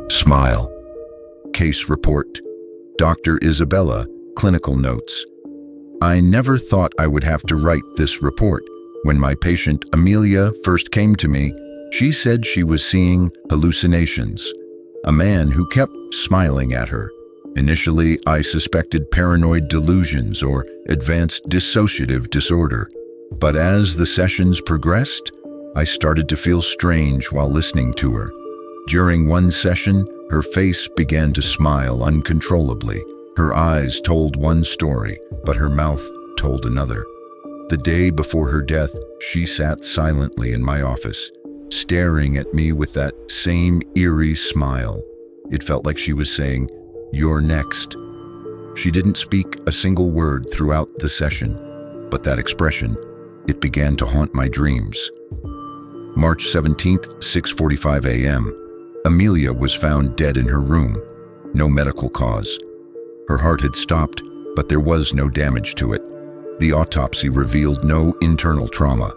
Smile. Case report. Dr. Isabella, clinical notes. I never thought I would have to write this report. When my patient Amelia first came to me, she said she was seeing hallucinations. A man who kept smiling at her. Initially, I suspected paranoid delusions or advanced dissociative disorder. But as the sessions progressed, I started to feel strange while listening to her. During one session, her face began to smile uncontrollably. Her eyes told one story, but her mouth told another. The day before her death, she sat silently in my office, staring at me with that same eerie smile. It felt like she was saying, "You're next." She didn't speak a single word throughout the session, but that expression, it began to haunt my dreams. March 17th, 6:45 a.m. Amelia was found dead in her room. No medical cause. Her heart had stopped, but there was no damage to it. The autopsy revealed no internal trauma,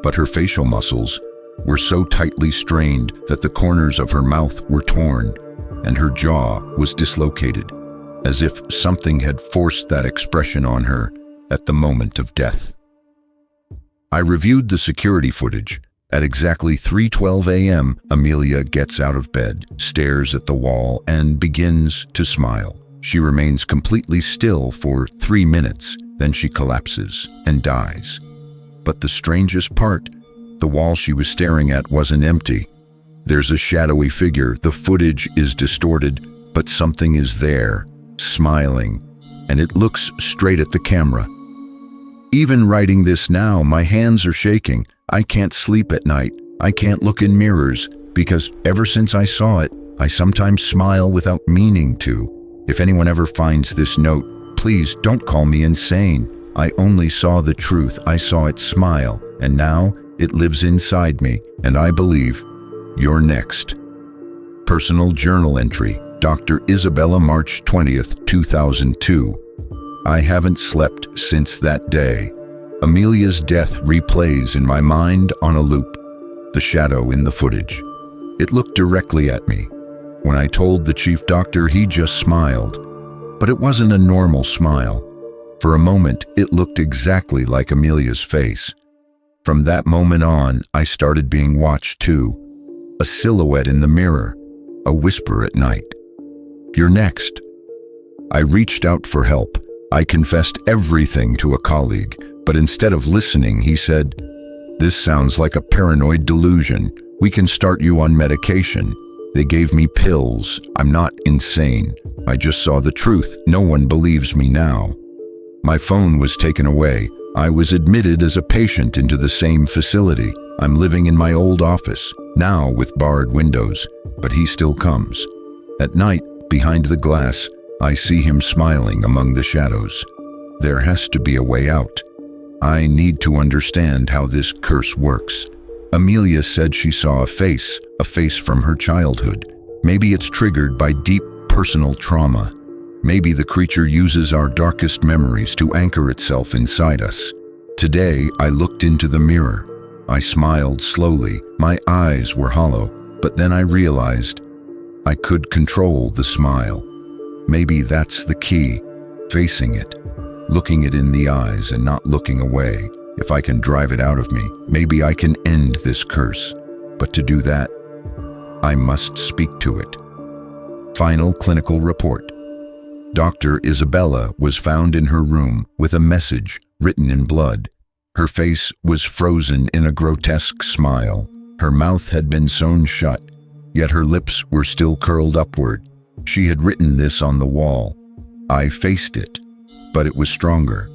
but her facial muscles were so tightly strained that the corners of her mouth were torn, and her jaw was dislocated, as if something had forced that expression on her at the moment of death. I reviewed the security footage. At exactly 3:12 a.m., Amelia gets out of bed, stares at the wall, and begins to smile. She remains completely still for 3 minutes, then she collapses and dies. But the strangest part, the wall she was staring at wasn't empty. There's a shadowy figure, the footage is distorted, but something is there, smiling, and it looks straight at the camera. Even writing this now, my hands are shaking. I can't sleep at night. I can't look in mirrors, because ever since I saw it, I sometimes smile without meaning to. If anyone ever finds this note, please don't call me insane. I only saw the truth. I saw it smile, and now it lives inside me, and I believe you're next. Personal journal entry, Dr. Isabella, March 20th, 2002. I haven't slept since that day. Amelia's death replays in my mind on a loop. The shadow in the footage. It looked directly at me. When I told the chief doctor, he just smiled. But it wasn't a normal smile. For a moment, it looked exactly like Amelia's face. From that moment on, I started being watched too. A silhouette in the mirror, a whisper at night. You're next. I reached out for help. I confessed everything to a colleague, but instead of listening, he said, "This sounds like a paranoid delusion. We can start you on medication." They gave me pills. I'm not insane. I just saw the truth. No one believes me now. My phone was taken away. I was admitted as a patient into the same facility. I'm living in my old office, now with barred windows, but he still comes. At night, behind the glass, I see him smiling among the shadows. There has to be a way out. I need to understand how this curse works. Amelia said she saw a face from her childhood. Maybe it's triggered by deep personal trauma. Maybe the creature uses our darkest memories to anchor itself inside us. Today, I looked into the mirror. I smiled slowly. My eyes were hollow, but then I realized I could control the smile. Maybe that's the key, facing it, looking it in the eyes and not looking away. If I can drive it out of me, maybe I can end this curse. But to do that, I must speak to it. Final clinical report. Dr. Isabella was found in her room with a message written in blood. Her face was frozen in a grotesque smile. Her mouth had been sewn shut, yet her lips were still curled upward. She had written this on the wall. I faced it, but it was stronger.